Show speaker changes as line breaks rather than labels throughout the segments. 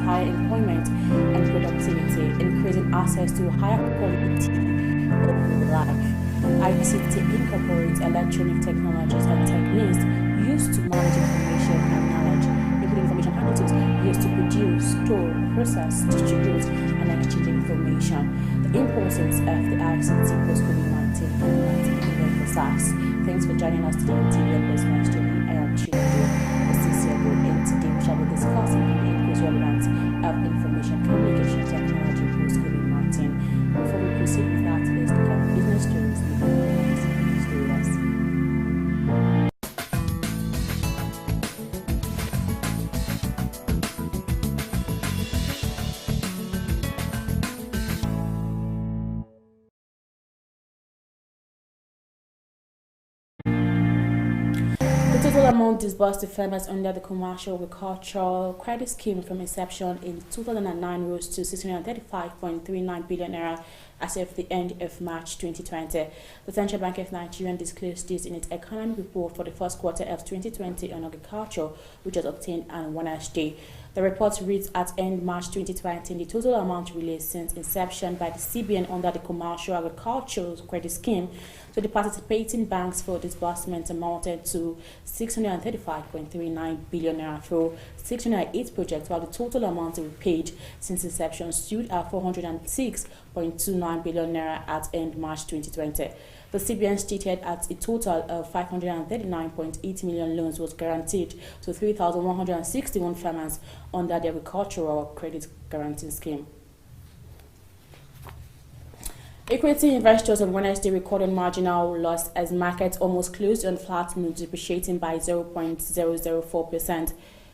higher employment and productivity, increasing access to higher quality of life. ICT incorporates electronic technologies and techniques used to manage information and knowledge, including information handling tools used to produce, store, process, distribute, and exchange information. The importance of the ICT post-COVID-19 and emphasized. Thanks for joining us today on TV and Business Journey. I am Chinedu Osisiago, and today we shall be discussing the increased relevance of information communication technology post-COVID-19. Before we proceed with that, let's look at business stories. The total amount disbursed to farmers under the Commercial Agricultural Credit Scheme from inception in 2009 rose to 635.39 billion naira as of the end of March 2020. The Central Bank of Nigeria disclosed this in its economic report for the first quarter of 2020 on agriculture, which was obtained on Wednesday. The report reads at end March 2020, the total amount released since inception by the CBN under the Commercial Agricultural Credit Scheme to the participating banks for disbursement amounted to 635.39 billion naira for 608 projects, while the total amount repaid since inception stood at 406.29 billion naira at end March 2020. The CBN stated that a total of 539.8 million loans was guaranteed to 3,161 farmers under the Agricultural Credit Guarantee Scheme. Equity investors on Wednesday recorded marginal loss as markets almost closed on flat note, depreciating by 0.004%.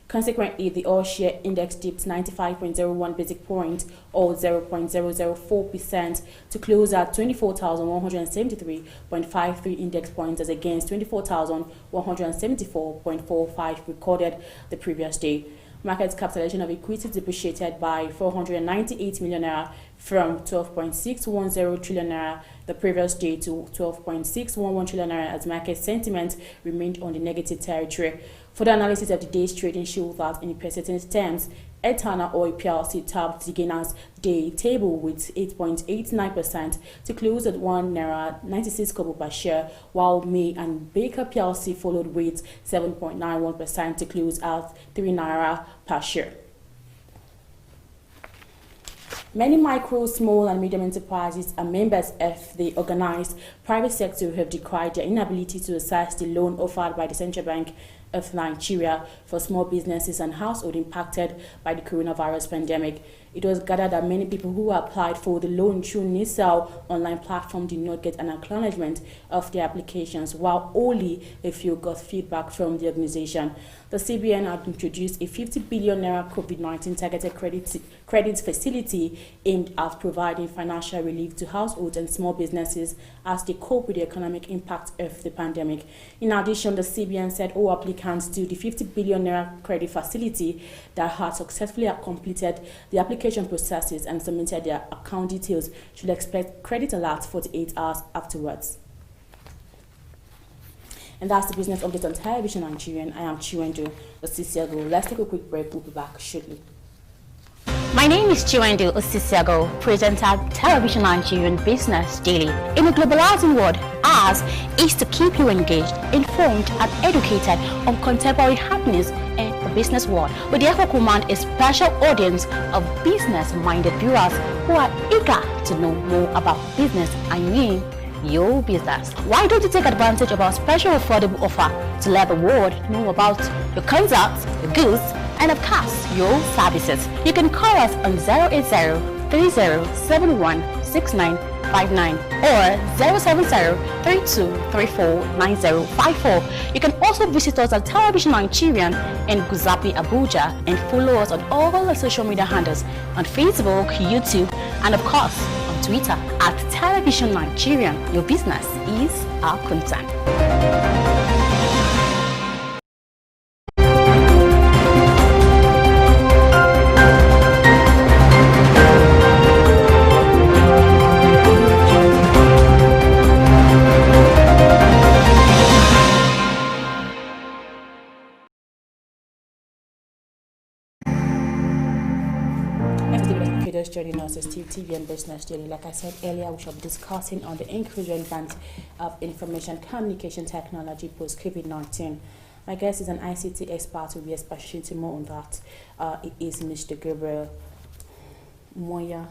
Consequently, the all-share index dipped 95.01 basic points or 0.004% to close at 24,173.53 index points as against 24,174.45 recorded the previous day. Market capitalization of equity depreciated by 498 million naira from 12.610 trillion naira the previous day to 12.611 trillion naira as market sentiment remained on the negative territory. Further analysis of the day's trading shows that in percentage terms, Etana Oil PLC topped the gainers day table with 8.89% to close at 1 naira 96 kobo per share, while May and Baker PLC followed with 7.91% to close at 3 naira per share. Many micro, small and medium enterprises and members of the organized private sector have decried their inability to access the loan offered by the Central Bank of Nigeria for small businesses and households impacted by the coronavirus pandemic. It was gathered that many people who applied for the loan through NISAL online platform did not get an acknowledgement of their applications, while only a few got feedback from the organization. The CBN had introduced a 50 billion naira COVID-19 targeted credit facility aimed at providing financial relief to households and small businesses as they cope with the economic impact of the pandemic. In addition, the CBN said all applicants to the 50 billion naira credit facility that had successfully completed the application processes and submitted their account details should expect credit alerts 48 hours afterwards. And that's the business update on Television Nigerian. I am Chinedu Osisiago. Let's take a quick break. We'll be back shortly.
My name is Chinedu Osisiago, presenter Television Nigerian Business Daily. In a globalizing world, ours is to keep you engaged, informed, and educated on contemporary happenings in the business world. We therefore command a special audience of business-minded viewers who are eager to know more about business. I mean, your business. Why don't you take advantage of our special affordable offer to let the world know about your concepts, your goods, and of course, your services? You can call us on 080-3071-6959 or 070-3234-9054. You can also visit us at Television Nigerian in Guzapi, Abuja, and follow us on all our social media handles on Facebook, YouTube, and of course, on Twitter at Television Nigerian. Your business is our concern.
you're just joining us, it's Steve TV and Business Daily. Like I said earlier, we shall be discussing on the increased relevance of information communication technology post COVID-19. My guest is an ICT expert who will be expatiating more on that. It is Mr. Gabriel Moya.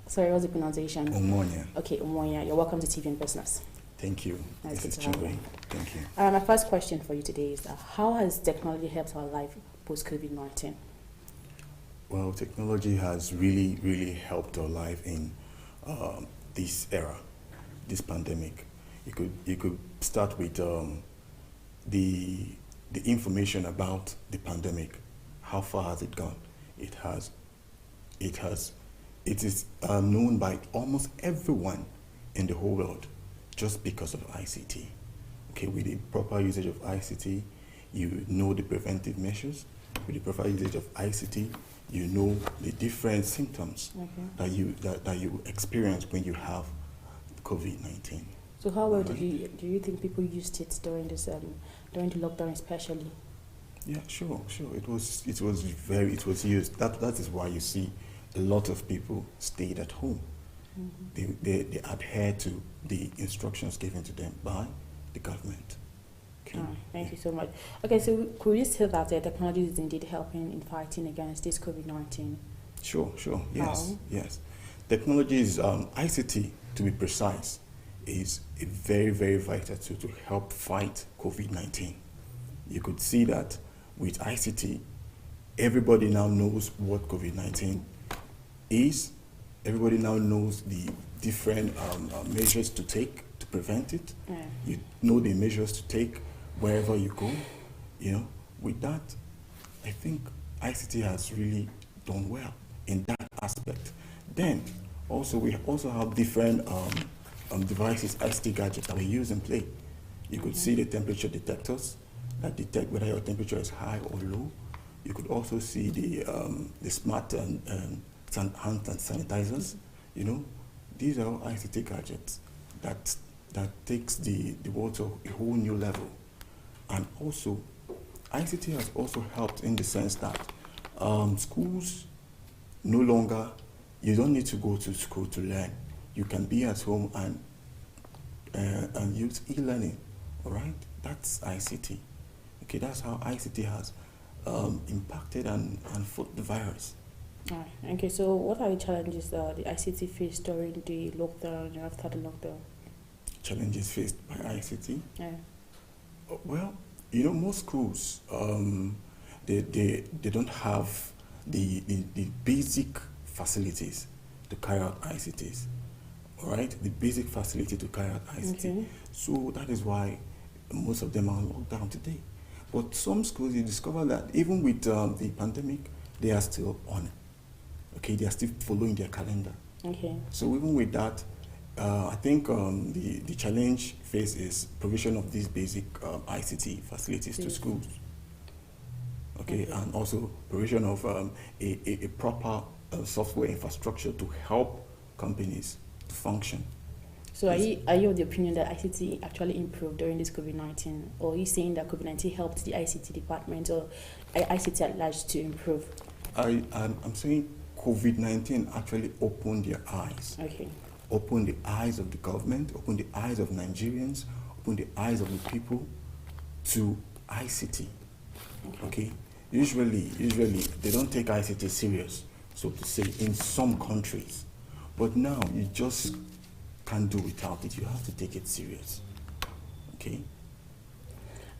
Sorry, what's the pronunciation?
Omonia.
Okay, Omonia. You're welcome to TV and Business.
Thank you.
Nice
This
to
is
have you.
Chile. Thank you.
My first question for you today is how has technology helped our life post COVID-19?
Well, technology has really, really helped our life in this era, this pandemic. You could start with the information about the pandemic. How far has it gone? It is known by almost everyone in the whole world just because of ICT. Okay, with the proper usage of ICT, you know the preventive measures. With the proper usage of ICT, you know the different symptoms that you experience when you have COVID-19.
So how well do you think people used it during this during the lockdown especially?
Yeah, sure. It was used. That is why you see a lot of people stayed at home. They adhere to the instructions given to them by the government. Okay.
Thank you so much. Okay, so could you say that the technology is indeed helping in fighting against this COVID-19?
Sure. Yes,
How?
yes. Technology is ICT, to be precise, is a very, very vital tool to help fight COVID-19. You could see that with ICT, everybody now knows what COVID-19 is. Everybody now knows the different measures to take to prevent it.
Yeah.
You know the measures to take wherever you go. You know, with that, I think ICT has really done well in that aspect. Then, also we also have different devices, ICT gadgets that we use and play. You could see the temperature detectors that detect whether your temperature is high or low. You could also see the smart hand sanitizers. You know, these are all ICT gadgets that takes the world to a whole new level. And also, ICT has also helped in the sense that schools no longer, you don't need to go to school to learn. You can be at home and use e-learning. All right, that's ICT. Okay, that's how ICT has impacted and fought the virus.
Okay, so what are the challenges the ICT faced during the lockdown and after the lockdown?
Challenges faced by ICT?
Yeah.
Well, you know, most schools, they don't have the basic facilities to carry out ICTs. All right, the basic facility to carry out ICT.
Okay.
So that is why most of them are locked down today. But some schools, you discover that even with the pandemic, they are still on it. Okay, they are still following their calendar. Okay. So even with that, I think the challenge faced is provision of these basic ICT facilities to schools. Okay, and also provision of a proper software infrastructure to help companies to function.
So are you of the opinion that ICT actually improved during this COVID-19, or are you saying that COVID-19 helped the ICT department or ICT at large to improve?
I'm saying COVID-19 actually opened their eyes.
Okay.
Opened the eyes of the government, opened the eyes of Nigerians, opened the eyes of the people to ICT. Okay. Usually they don't take ICT serious, so to say, in some countries. But now you just can't do without it. You have to take it serious. Okay.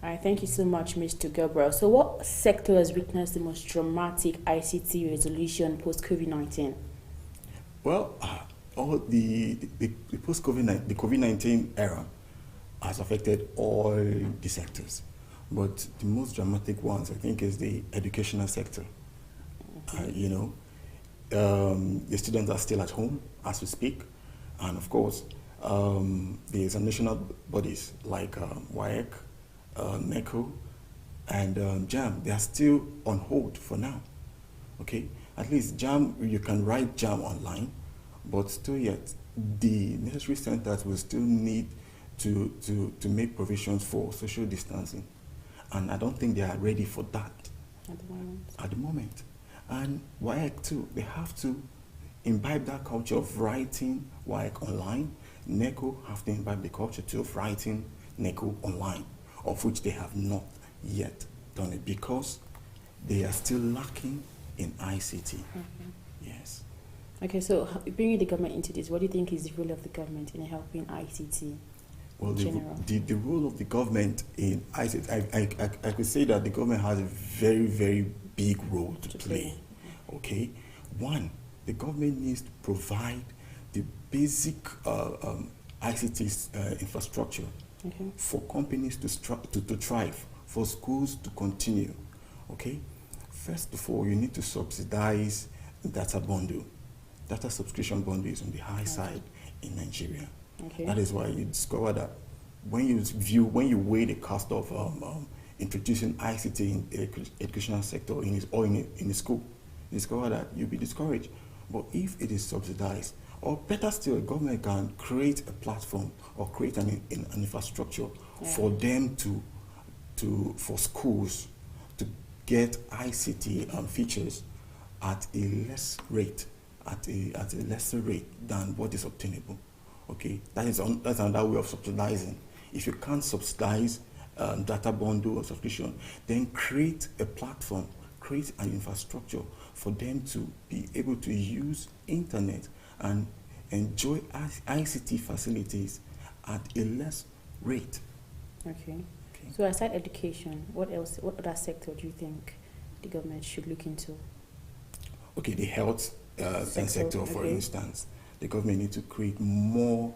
All right, thank you so much, Mr. Gabriel. So what sector has witnessed the most dramatic ICT resolution post-COVID-19?
Well, all the post-COVID-19, the COVID-19 era has affected all the sectors. But the most dramatic ones, I think, is the educational sector. You know, the students are still at home as we speak. And of course, the examinational bodies like WAEC, NECO, and JAM, they are still on hold for now. Okay, at least JAM, you can write JAM online, but still yet, the necessary centers will still need to make provisions for social distancing. And I don't think they are ready for that
at the moment.
And WAEC too, they have to imbibe that culture of writing WAEC online, NECO have to imbibe the culture too of writing NECO online, of which they have not yet done it because they are still lacking in ICT. Yes.
Okay, so bringing the government into this, what do you think is the role of the government in helping ICT?
Well, the role of the government in ICT, I could say that the government has a very, very big role to play. Okay, one, the government needs to provide the basic ICT infrastructure for companies to thrive, for schools to continue. Okay, first of all, you need to subsidize data bundle. Data subscription bundle is on the high side in Nigeria. Okay. That is why you discover that when you weigh the cost of introducing ICT in the educational sector in a school, you discover that you'll be discouraged. But if it is subsidized, or better still, the government can create a platform or create an infrastructure for them for schools to get ICT features at a less rate, at a lesser rate than what is obtainable. Okay, that's another way of subsidizing. If you can't subsidize data bundle or subscription, then create a platform, create an infrastructure for them to be able to use internet and enjoy ICT facilities at a less rate.
Okay. So aside education, what other sector do you think the government should look into?
Okay, the health sector, for instance. The government needs to create more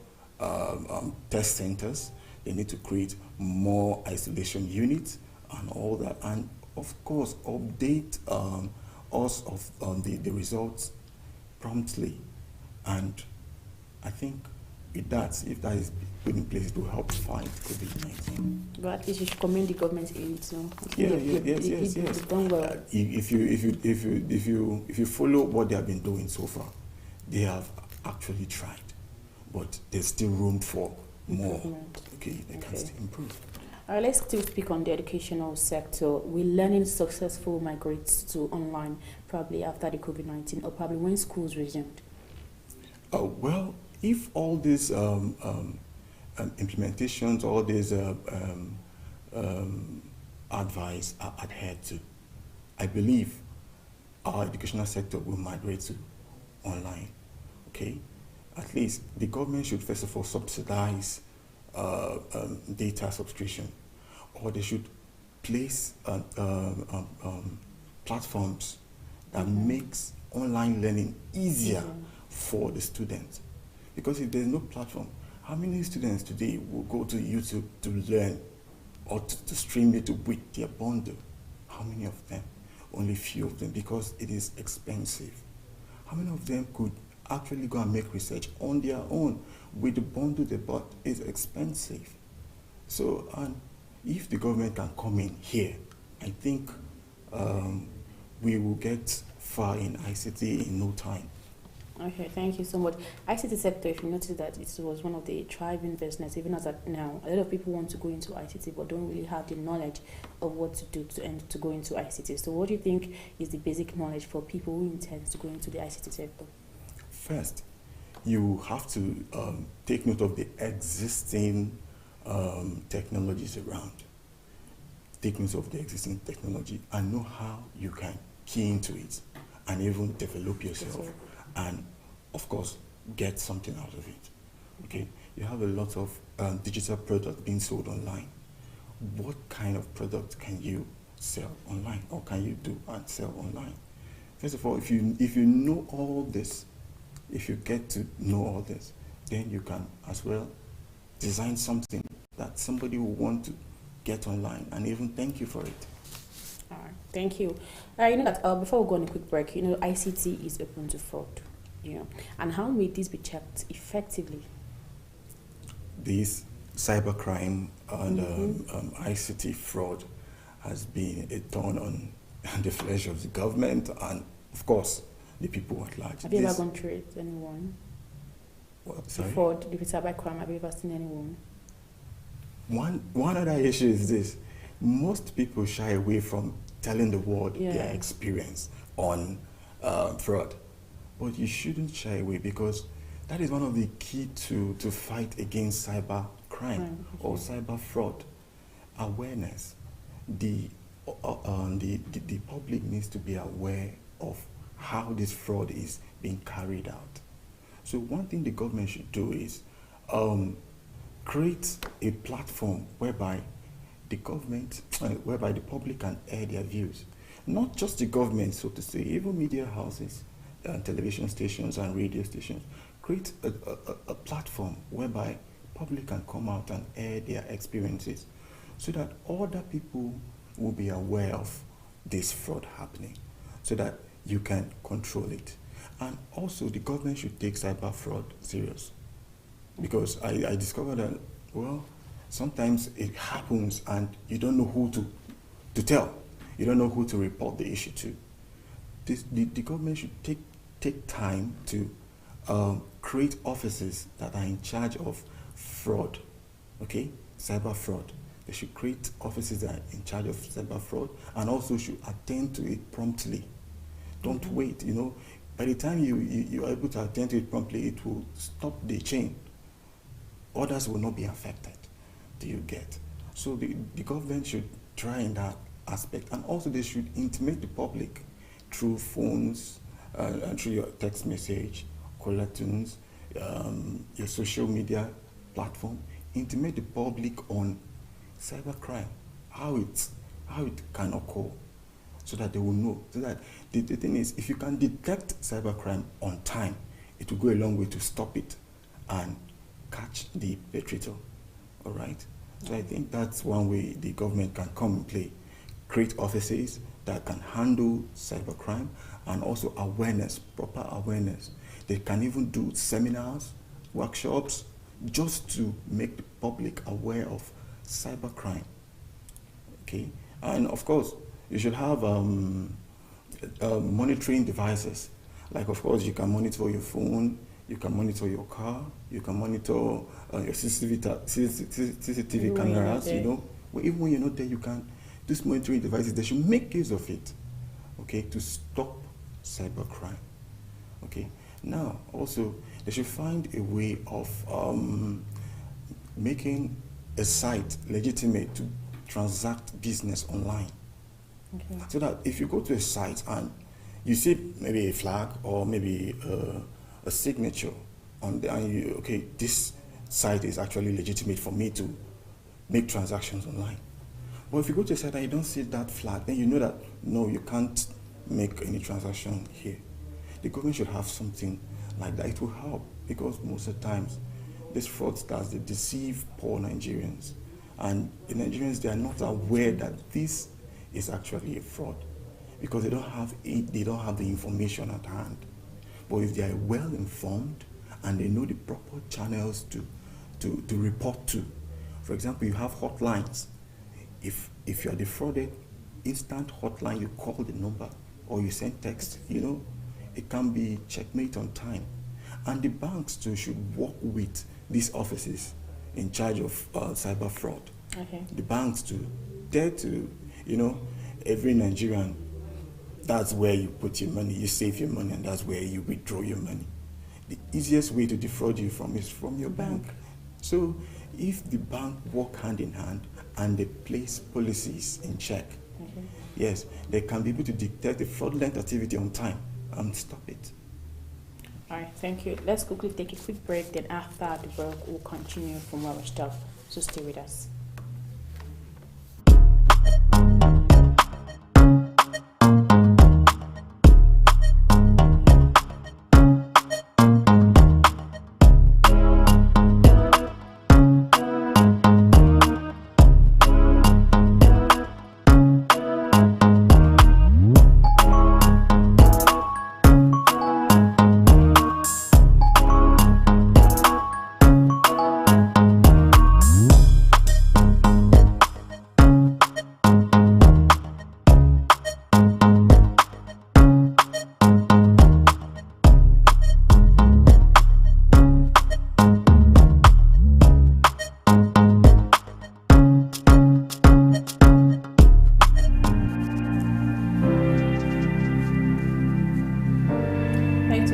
test centers. They need to create more isolation units and all that. And of course, update us of the results promptly. And I think with that, if that is put in place, it will help fight COVID-19.
But at least you should commend the government aid. So
yes.
Done well.
If you follow what they have been doing so far, they have actually tried, but there's still room for more. Okay, they can still improve.
All right, let's still speak on the educational sector. Will learning successful migrate to online probably after the COVID-19 or probably when schools resumed?
Well, if all these implementations, all these advice are adhered to, I believe our educational sector will migrate to online. Okay, at least the government should first of all subsidize data subscription, or they should place platforms that makes online learning easier for the students. Because if there's no platform, how many students today will go to YouTube to learn or to stream it with their bundle? How many of them? Only few of them, because it is expensive. How many of them could actually go and make research on their own with the bundle they bought? Is expensive. So, and if the government can come in here, I think we will get far in ICT in no time.
Okay, thank you so much. ICT sector, if you notice that it was one of the thriving business, even as at now, a lot of people want to go into ICT but don't really have the knowledge of what to do to go into ICT. So what do you think is the basic knowledge for people who intend to go into the ICT sector?
First, you have to take note of the existing technologies around. Take note of the existing technology and know how you can key into it and even develop yourself. And of course, get something out of it. Okay, you have a lot of digital products being sold online. What kind of product can you sell online, or can you do and sell online? First of all, if you know all this, if you get to know all this, then you can as well design something that somebody will want to get online and even thank you for it.
All right, thank you. You know that before we go on a quick break, ICT is open to fraud. And how may this be checked effectively?
This cybercrime and ICT fraud has been a thorn on the flesh of the government and, of course, the people at large.
Have you ever gone through it, anyone?
What, sorry?
Fraud, the cybercrime, have you ever seen anyone?
One other issue is this. Most people shy away from telling the world their experience on fraud. But you shouldn't shy away, because that is one of the key to fight against cyber crime or cyber fraud. Awareness. The public needs to be aware of how this fraud is being carried out. So one thing the government should do is create a platform whereby the government, whereby the public can air their views. Not just the government, so to say, even media houses, television stations and radio stations. Create a platform whereby public can come out and air their experiences, so that other people will be aware of this fraud happening, so that you can control it. And also the government should take cyber fraud serious, because I discovered that, well, sometimes it happens and you don't know who to tell. You don't know who to report the issue to. The government should take time to create offices that are in charge of fraud, okay, cyber fraud. They should create offices that are in charge of cyber fraud, and also should attend to it promptly. Don't wait, By the time you are able to attend to it promptly, it will stop the chain. Others will not be affected. Do you get? So the government should try in that aspect, and also they should intimate the public through phones, and through your text message, caller tunes, your social media platform. Intimate the public on cybercrime, how it can occur, so that they will know. So that the thing is, if you can detect cybercrime on time, it will go a long way to stop it and catch the perpetrator. All right. So I think that's one way the government can come and play. Create offices that can handle cybercrime, and also awareness, proper awareness. They can even do seminars, workshops, just to make the public aware of cybercrime. Okay, and of course, you should have monitoring devices. Like, of course, you can monitor your phone, you can monitor your car, you can monitor your CCTV cameras. Even when you're not there, you can. These monitoring devices, they should make use of it, okay, to stop cybercrime. Okay. Now, also, they should find a way of making a site legitimate to transact business online. Okay. So that if you go to a site and you see maybe a flag or maybe a signature on there, and okay, this site is actually legitimate for me to make transactions online. But if you go to a site and you don't see that flag, then you know that, no, you can't make any transaction here. The government should have something like that. It will help, because most of the times these fraudsters, they deceive poor Nigerians, and the Nigerians, they are not aware that this is actually a fraud, because they don't have the information at hand. But if they are well informed and they know the proper channels to report to, for example, you have hotlines. If you are defrauded, instant hotline, you call the number or you send text, it can be checkmate on time. And the banks too should work with these offices in charge of cyber fraud. Okay. The banks too, dare to, every Nigerian, that's where you put your money, you save your money, and that's where you withdraw your money. The easiest way to defraud you is from your bank. So if the bank work hand in hand and they place policies in check, yes, they can be able to detect the fraudulent activity on time and stop it.
All right, thank you. Let's quickly take a quick break. Then after the break, we'll continue from where we stopped. So stay with us.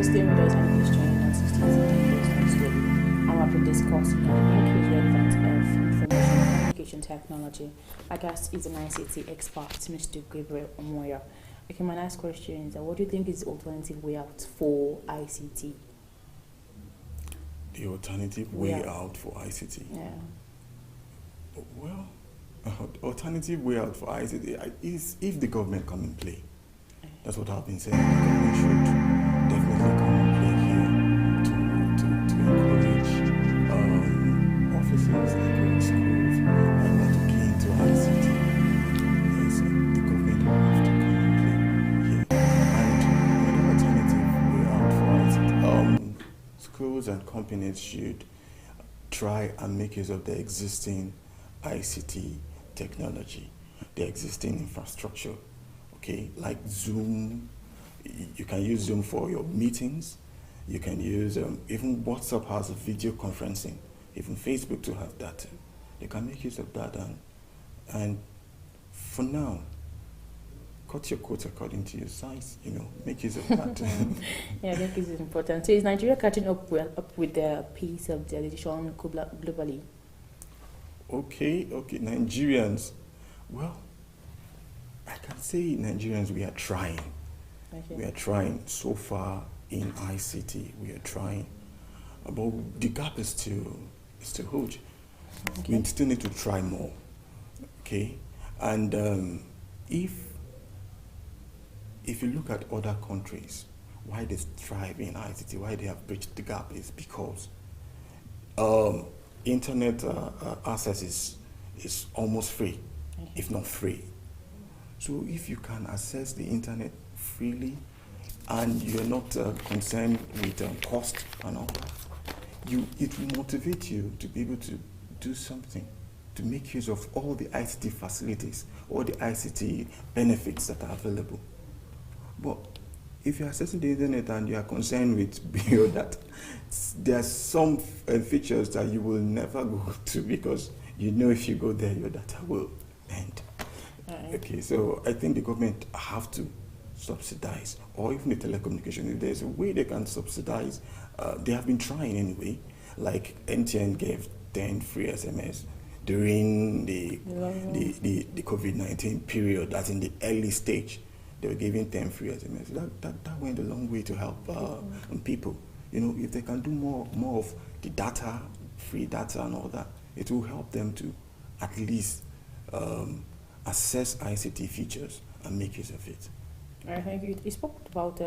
for staying with us and please join us 16 Business Daily. And we'll be discussing the increased relevance of information and communication technology. Our guest is an ICT expert, Mr. Gabriel Omoya. Okay, my next question is, what do you think is the alternative way out for ICT?
The alternative way out for ICT?
Yeah.
Well, alternative way out for ICT is if the government come in play. That's what I've been saying. The government should definitely come in play here to encourage officers, encourage schools, and want to key into ICT. Yes, the government will have to come in play here. And another alternative way out for ICT, schools and companies should try and make use of the existing ICT technology, the existing infrastructure. Okay, like Zoom, you can use Zoom for your meetings. You can use, even WhatsApp has a video conferencing. Even Facebook to have that. They can make use of that. And for now, cut your coat according to your size, make use of that.
Yeah, I think this is important. So is Nigeria catching up with the pace of the addition globally?
Okay, Nigerians. Well, I can say Nigerians, we are trying. Okay. We are trying so far in ICT. We are trying, but the gap is still huge. Okay. We still need to try more. Okay, and if you look at other countries, why they thrive in ICT, why they have bridged the gap is because internet access is almost free, okay, if not free. So if you can access the internet freely and you're not concerned with cost and all that, it will motivate you to be able to do something, to make use of all the ICT facilities, all the ICT benefits that are available. But if you're accessing the internet and you are concerned with beyond that, there are some features that you will never go to because if you go there, your data will end. Okay, so I think the government have to subsidize, or even the telecommunication. If there's a way they can subsidize, they have been trying anyway. Like MTN gave 10 free SMS during the COVID-19 period. That's in the early stage. They were giving 10 free SMS. That went a long way to help people. If they can do more of the data, free data and all that, it will help them to at least assess ICT features and make use of it.
All right, thank you. You spoke about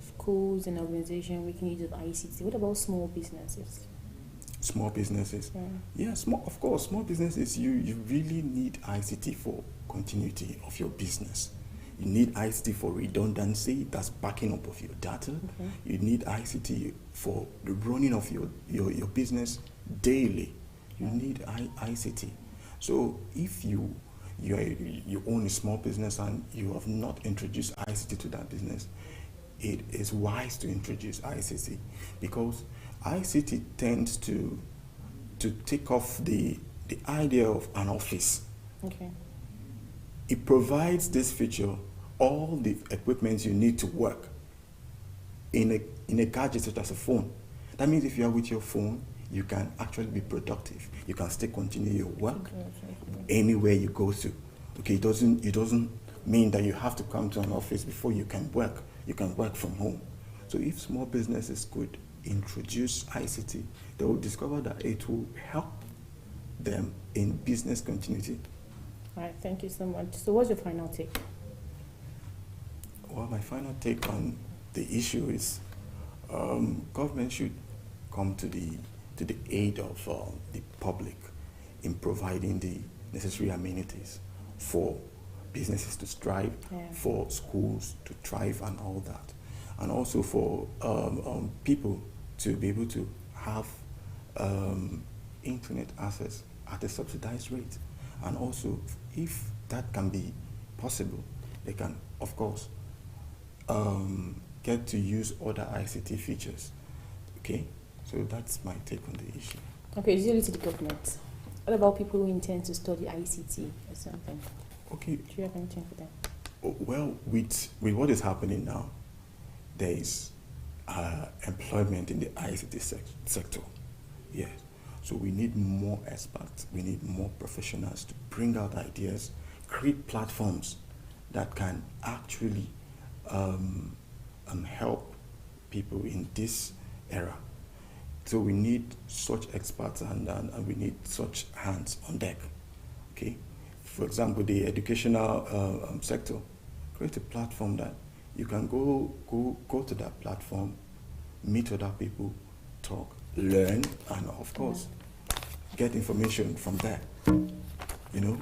schools and organizations making use of ICT. What about small businesses?
Small businesses? Yeah, of course, small businesses, you really need ICT for continuity of your business. You need ICT for redundancy, that's backing up of your data. Okay. You need ICT for the running of your business daily. You need ICT. So if you own a small business and you have not introduced ICT to that business, it is wise to introduce ICT because ICT tends to take off the idea of an office. Okay. It provides this feature, all the equipment you need to work in a gadget such as a phone. That means if you are with your phone, you can actually be productive. You can still continue your work anywhere you go to. Okay, it doesn't mean that you have to come to an office before you can work. You can work from home. So if small businesses could introduce ICT, they will discover that it will help them in business continuity.
All right, thank you so much. So what's your final take?
Well, my final take on the issue is government should come to the aid of the public in providing the necessary amenities for businesses to strive, for schools to thrive and all that, and also for people to be able to have internet access at a subsidized rate. And also, if that can be possible, they can, of course, get to use other ICT features. Okay? So that's my take on the issue.
Okay, it's really to the government. What about people who intend to study ICT or something?
Okay.
Do you have anything for them?
Well, with what is happening now, there is employment in the ICT sector. Yes. So we need more experts, we need more professionals to bring out ideas, create platforms that can actually help people in this era. So we need such experts and we need such hands on deck. Okay. For example, the educational sector, create a platform that you can go to that platform, meet other people, talk, learn, and of course, get information from there. You know.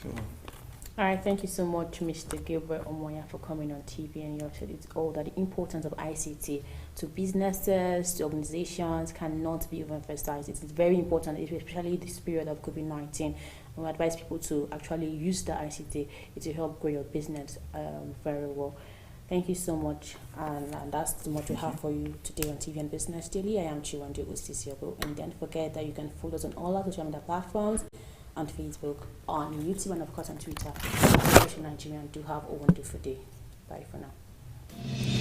So.
All right, thank you so much, Mr. Gilbert Omoya, for coming on TV, and you said it's all that the importance of ICT to businesses, to organizations cannot be overemphasized. It's very important, especially this period of COVID-19. We advise people to actually use the ICT to help grow your business very well. Thank you so much, and that's what we have for you today on TV and Business Daily. I am Chiwande Ostisiago, and don't forget that you can follow us on all our social media platforms, on Facebook, on YouTube, and of course on Twitter. Nigerian, do have a wonderful day. Bye for now.